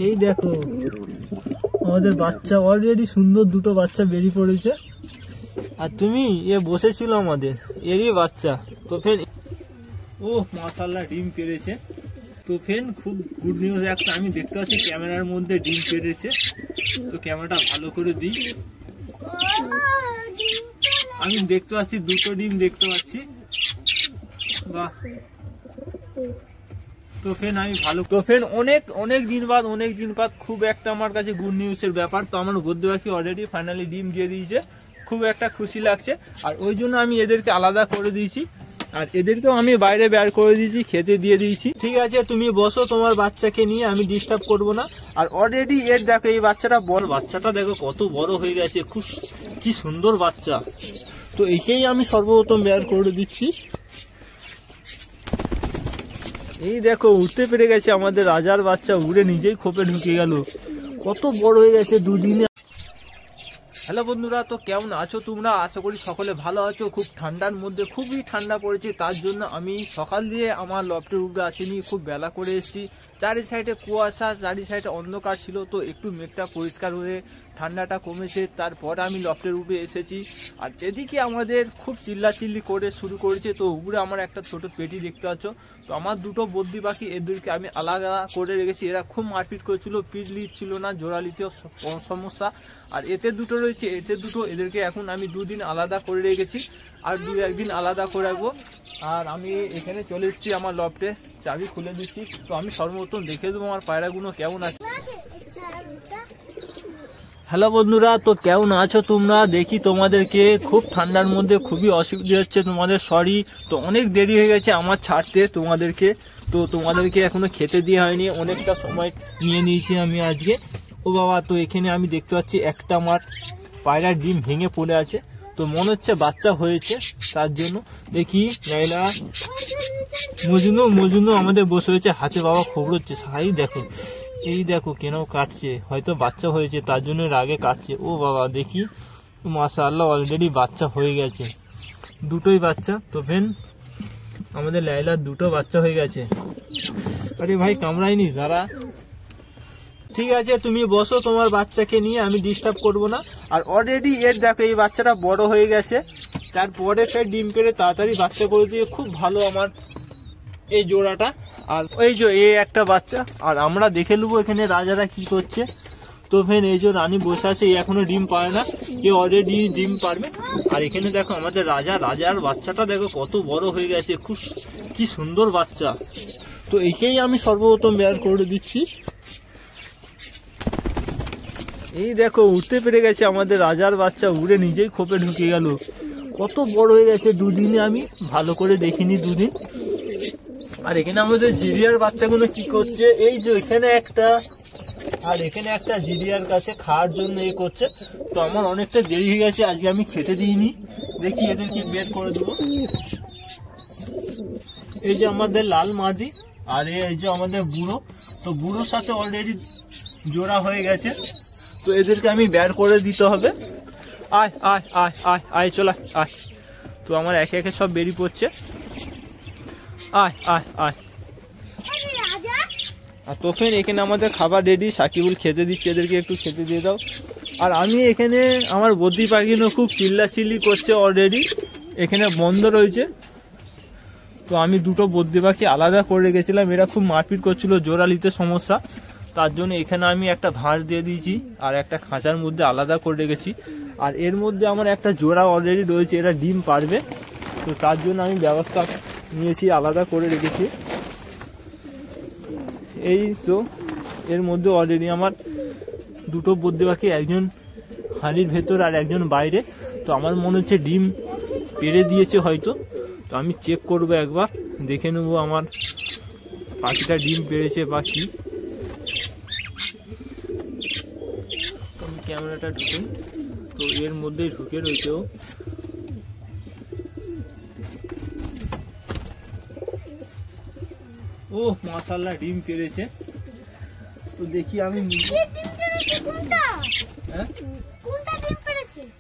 এই দেখো আমাদের বাচ্চা অলরেডি সুন্দর দুটো বাচ্চা বেরিয়ে পড়েছে। আর তুমি বসেছিল আমাদের এরই বাচ্চা। তো ফের ও মাশাআল্লাহ ডিম পেড়েছে। তো ফ্রেন্ড খুব গুড নিউজ একটা আমি দেখতে পাচ্ছি ক্যামেরার মধ্যে ডিম পেড়েছে। তো ক্যামেরাটা ভালো করে দিই। আমি দেখতে পাচ্ছি দুটো ডিম দেখতে পাচ্ছি। বাহ। তো ফ্রেন্ড আমি ভালো তো ফ্রেন্ড অনেক দিন বাদ খুব একটা আমার কাছে গুড নিউজের ব্যাপার। তো আমার বদ্যি পাখি অলরেডি ফাইনালি ডিম দিয়ে দিয়েছে, খুব একটা খুশি লাগছে। আর ওই জন্য আমি এদেরকে আলাদা করে দিয়েছি, আর এদেরকেও আমি বাইরে বের করে দিয়েছি, খেতে দিয়ে দিয়েছি। ঠিক আছে তুমি বসো তোমার বাচ্চাকে নিয়ে, আমি ডিস্টার্ব করব না। আর অলরেডি এর দেখো এই বাচ্চাটা বড়, বাচ্চাটা দেখো কত বড় হয়ে গেছে, খুব কি সুন্দর বাচ্চা। তো একেই আমি সর্বপ্রথম বের করে দিচ্ছি। এই দেখো উঠতে পেরে গেছে আমাদের রাজার বাচ্চা, উড়ে নিজেই খোপে ঢুকে গেল, কত বড় হয়ে গেছে দুদিনে। হ্যালো বন্ধুরা, তো কেমন আছো তোমরা? আশা করি সকলে ভালো আছো। খুব ঠান্ডার মধ্যে খুবই ঠান্ডা পড়েছে, তার জন্য আমি সকাল দিয়ে আমার লফটের উপরে আসিনি, খুব বেলা করে এসেছি। চারি সাইডে কুয়াশা, চারি সাইডে অন্ধকার ছিল, তো একটু মেঘটা পরিষ্কার হয়ে ঠান্ডাটা কমেছে, তারপর আমি লফটের উপরে এসেছি। আর এদিকে আমাদের খুব চিল্লাচিল্লি করে শুরু করেছে। তো উপরে আমার একটা ছোট পেটি দেখতে পাচ্ছ। তো আমার দুটো বদ্যি পাখি, এদেরকে আমি আলাদা করে রেখেছি। এরা খুব মারপিট করেছিল, পিট লিচ্ছিল না, জোড়ালিতেও সমস্যা। আর এতে দুটো রয়েছে, এতে দুটো, এদেরকে এখন আমি দুদিন আলাদা করে রেখেছি, আর একদিন আলাদা করে রাখবো। আর আমি এখানে চলে এসেছি আমার লফটে, চাবি খুলে দিচ্ছি। তো আমি সর্বপ্রথম দেখে দেবো আমার পায়রাগুলো কেমন আছে। হ্যালো বন্ধুরা, তো কেমন আছো তোমরা? দেখি তোমাদেরকে, খুব ঠান্ডার মধ্যে খুবই অসুবিধা হচ্ছে তোমাদের, সরি। তো অনেক দেরি হয়ে গেছে আমার ছাড়তে তোমাদেরকে। তো তোমাদেরকে এখনো খেতে দিয়ে হয়নি, অনেকটা সময় নিয়ে নিয়েছি আমি আজকে। ও বাবা, তো এখানে আমি দেখতে পাচ্ছি একটা আমার পায়রার ডিম ভেঙে পড়ে আছে। তো মনে হচ্ছে বাচ্চা হয়েছে, তার জন্য দেখি নাইলা মজুনো আমাদের বসে হয়েছে, হাতে বাবা খবর হচ্ছে সাই। দেখো এই দেখো কেন কাটছে, হয়তো বাচ্চা হয়েছে তার জন্য রাগে কাটছে। ও বাবা দেখি, মাশাআল্লাহ অলরেডি বাচ্চা হয়ে গেছে, দুটোই বাচ্চা। তো ফ্রেন্ড আমাদের লাইলার দুটো বাচ্চা হয়ে গেছে। আরে ভাই কামড়াইনি, দাঁড়া। ঠিক আছে তুমি বসো তোমার বাচ্চাকে নিয়ে, আমি ডিস্টার্ব করব না। আর অলরেডি এর দেখো এই বাচ্চাটা বড় হয়ে গেছে, তারপরে ফের ডিম পেড়ে তাড়াতাড়ি বাচ্চা করে দিয়ে খুব ভালো আমার এই জোড়াটা। আর এই যে এই একটা বাচ্চা, আর আমরা দেখে নেবো এখানে রাজারা কি করছে। তো ফের এই যে রানী বসে আছে, এই এখনো ডিম পারে না, এ অলরেডি ডিম পারবে। আর এখানে দেখো আমাদের রাজার বাচ্চাটা দেখো কত বড় হয়ে গেছে, খুব কি সুন্দর বাচ্চা। তো একেই আমি সর্বপ্রথম বের করে দিচ্ছি। এই দেখো উঠতে পেরে গেছে আমাদের রাজার বাচ্চা, উড়ে নিজেই খোপে ঢুকে গেল, কত বড় হয়ে গেছে দুদিনে, আমি ভালো করে দেখিনি দুদিন। আর এখানে আমাদের জিরিয়ার বাচ্চাগুলো কি করছে, এই যে এখানে একটা, আর এখানে একটা জিরিয়ার কাছে খাওয়ার জন্য এ করছে। তো আমার অনেকটা দেরি হয়ে গেছে, আজকে আমি খেতে দিইনি, দেখি এদেরকে বের করে দেবো। এই যে আমাদের লাল মাদি, আর এই যে আমাদের বুড়ো। তো বুড়োর সাথে অলরেডি জোড়া হয়ে গেছে, তো এদেরকে আমি বের করে দিতে হবে। আয় আয় আয় আয় আয় চলে আয়। তো আমার একে একে সব বেরিয়ে পড়ছে, আয় আয় আয়। আর তো ফের এখানে আমাদের খাবার রেডি, সাকিবুল খেতে দিচ্ছে, এদেরকে একটু খেতে দিয়ে দাও। আর আমি এখানে আমার বদ্যি পাখিও খুব চিল্লাচিল্লি করছে, অলরেডি এখানে বন্ধ রয়েছে। তো আমি দুটো বদ্যি পাখি আলাদা করে রেখেছিলাম, এরা খুব মারপিট করছিল, জোড়ালিতে সমস্যা, তার জন্য এখানে আমি একটা ভাঁড় দিয়ে দিয়েছি, আর একটা খাঁচার মধ্যে আলাদা করে রেখেছি। আর এর মধ্যে আমার একটা জোড়া অলরেডি রয়েছে, এরা ডিম পারবে, তো তার জন্য আমি ব্যবস্থা নিয়েছি, আলাদা করে রেখেছি। এই তো এর মধ্যে অলরেডি আমার দুটো বদ্যি পাখি, একজন হাঁড়ির ভেতর আর একজন বাইরে। তো আমার মনে হচ্ছে ডিম পেড়ে দিয়েছে হয়তো, তো আমি চেক করবো একবার, দেখে নেবো আমার পাখিটা ডিম পেড়েছে বা কি। আমি ক্যামেরাটা ঢুকে, তো এর মধ্যেই ঢুকে রয়েছে ও। ও মাশাআল্লাহ ডিম পেড়েছে। তো দেখি আমি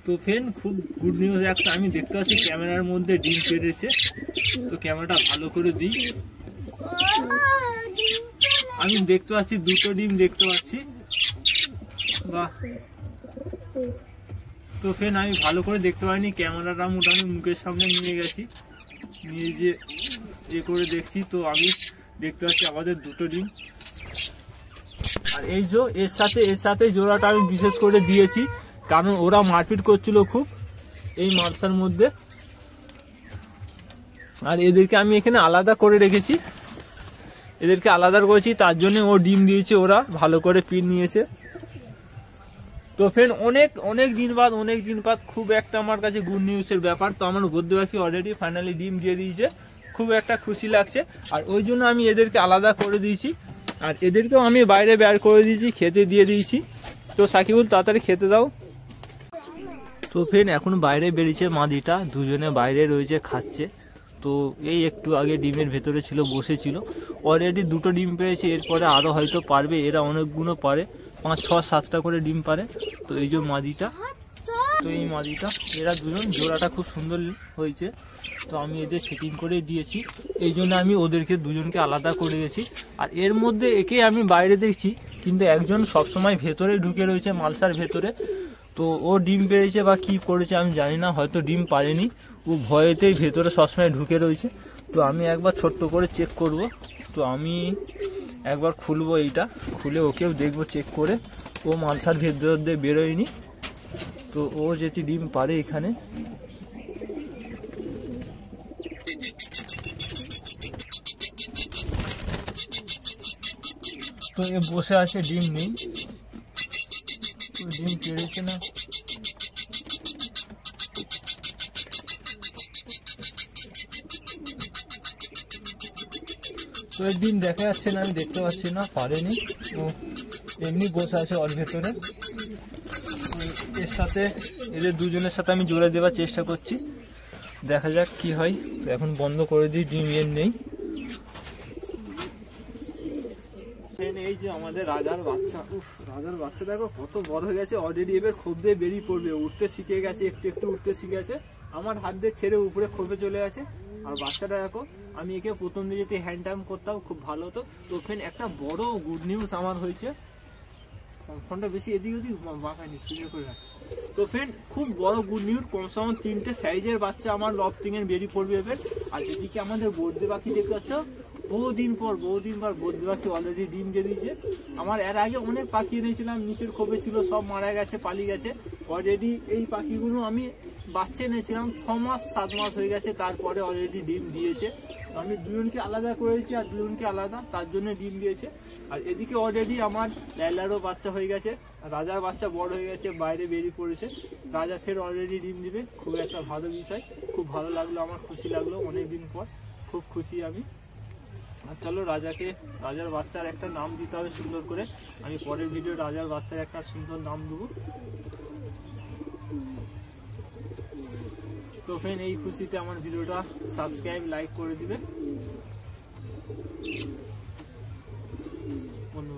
তো ফ্রেন্ড খুব গুড নিউজ একটা আমি দেখতে পাচ্ছি ক্যামেরার মধ্যে ডিম পেড়েছে। তো ক্যামেরাটা ভালো করে দিই। আমি দেখতে পাচ্ছি দুটো ডিম দেখতে পাচ্ছি। বাহ, তো ফ্রেন্ড আমি ভালো করে দেখতে পাইনি, ক্যামেরাটা মোটামুটি মুখের সামনে নিয়ে গেছি, নিয়ে যে করে দেখছি। তো আমি দেখতে পাচ্ছি আমাদের দুটো ডিম। আর এই যে এর সাথে জোড়াটা আমি বিশেষ করে দিয়েছি, কারণ ওরা মারপিট করছিল খুব এই মালসার মধ্যে। আর এদেরকে আমি এখানে আলাদা করে রেখেছি, এদেরকে আলাদা করেছি, তার জন্য ও ডিম দিয়েছে, ওরা ভালো করে পিন নিয়েছে। তো ফ্রেন্ড অনেক দিন বাদ খুব একটা আমার কাছে গুড নিউজের ব্যাপার। তো আমার বদ্য পাখি অলরেডি ফাইনালি ডিম দিয়ে দিয়েছে, খুব একটা খুশি লাগছে। আর ওই জন্য আমি এদেরকে আলাদা করে দিয়েছি, আর এদেরকেও আমি বাইরে বের করে দিয়েছি, খেতে দিয়ে দিয়েছি। তো সাকিবুল তাড়াতাড়ি খেতে দাও। তো ফ্রেন্ড এখন বাইরে বেরিয়েছে মাদিটা, দুজনে বাইরে রয়েছে খাচ্ছে। তো এই একটু আগে ডিমের ভেতরে ছিল, বসেছিল, অলরেডি দুটো ডিম পেয়েছে, এরপরে আরও হয়তো পারবে, এরা অনেকগুলো পারে, 5, 6, 7টা করে ডিম পারে। তো এই যে মাদিটা, তো এই মাদিটা এরা দুজন জোড়াটা খুব সুন্দর হয়েছে। তো আমি এদের সেটিং করে দিয়েছি, এই জন্য আমি ওদেরকে দুজনকে আলাদা করে দিয়েছি। আর এর মধ্যে একে আমি বাইরে দেখছি, কিন্তু একজন সবসময় ভেতরে ঢুকে রয়েছে মালসার ভেতরে। তো ও ডিম পেয়েছে বা কি করেছে আমি জানি না, হয়তো ডিম পারেনি, ও ভয়েতেই ভেতরে সবসময় ঢুকে রয়েছে। তো আমি একবার ছোট্ট করে চেক করব। তো আমি একবার খুলবো, এইটা খুলে ওকেও দেখবো চেক করে, ও মালসার ভেতর দিয়ে বেরোয়নি। তো ও যেটি ডিম পারে এখানে, তো এ বসে আছে, ডিম নেই, ডিম পেরেছে না। তো এর ডিম দেখা যাচ্ছে না, আমি দেখতে পাচ্ছি না, পারেনি, ও এমনি বসে আছে ওর ভেতরে। এর সাথে এদের দুজনের সাথে আমি জোড়া দেওয়ার চেষ্টা করছি, দেখা যাক কি হয়। তো এখন বন্ধ করে দিই, ডিম এর নেই। এই যে আমাদের রাজার বাচ্চা, রাজার বাচ্চা দেখো কত বড় হয়ে গেছে, অলরেডি এবার খোপ দিয়ে বেরিয়ে পড়বে, উঠতে শিখে গেছে, একটু উঠতে শিখে গেছে, আমার হাত দিয়ে ছেড়ে উপরে খোপে চলে গেছে। আর বাচ্চাটা দেখো, আমি একে প্রথম দিয়ে যদি হ্যান্ড টাইম করতাম খুব ভালো হতো। তো ফ্রেন্ড একটা বড় গুড নিউজ আমার হয়েছে, ফোনটা বেশি এদিক ওদিক বাঁকায়নি, সুযোগ করে রাখ। তো ফ্রেন্ড খুব বড় গুড নিউজ, কমসে কম 3টে সাইজের বাচ্চা আমার লফটিং এর বেরিয়ে পড়বে এবার। আর এদিকে আমাদের বদ্রি পাখি দেখতে পাচ্ছ, বহুদিন পর বদ্রি পাখি অলরেডি ডিম দিয়ে দিয়েছে। আমার এর আগে অনেক পাখি এনেছিলাম, নিচের খোপে ছিল, সব মারা গেছে, পালিয়ে গেছে। অলরেডি এই পাখিগুলো আমি বাচ্চা এনেছিলাম 6 মাস 7 মাস হয়ে গেছে, তারপরে অলরেডি ডিম দিয়েছে। আমি দুজনকে আলাদা করেছি, আর দুজনকে আলাদা, তার জন্য ডিম দিয়েছে। আর এদিকে অলরেডি আমার লাইলারও বাচ্চা হয়ে গেছে, রাজার বাচ্চা বড় হয়ে গেছে, বাইরে বেরিয়ে পড়েছে। রাজা ফের অলরেডি ডিম দিবে, খুব একটা ভালো বিষয়, খুব ভালো লাগলো, আমার খুশি লাগলো, অনেকদিন পর খুব খুশি আমি। আর চলো রাজার বাচ্চার একটা নাম দিতে হবে সুন্দর করে, আমি পরের ভিডিও রাজার বাচ্চার একটা সুন্দর নাম দেবো। তো ফ্রেন্ড এই খুশিতে আমার ভিডিওটা সাবস্ক্রাইব লাইক করে দিবে বন্ধু।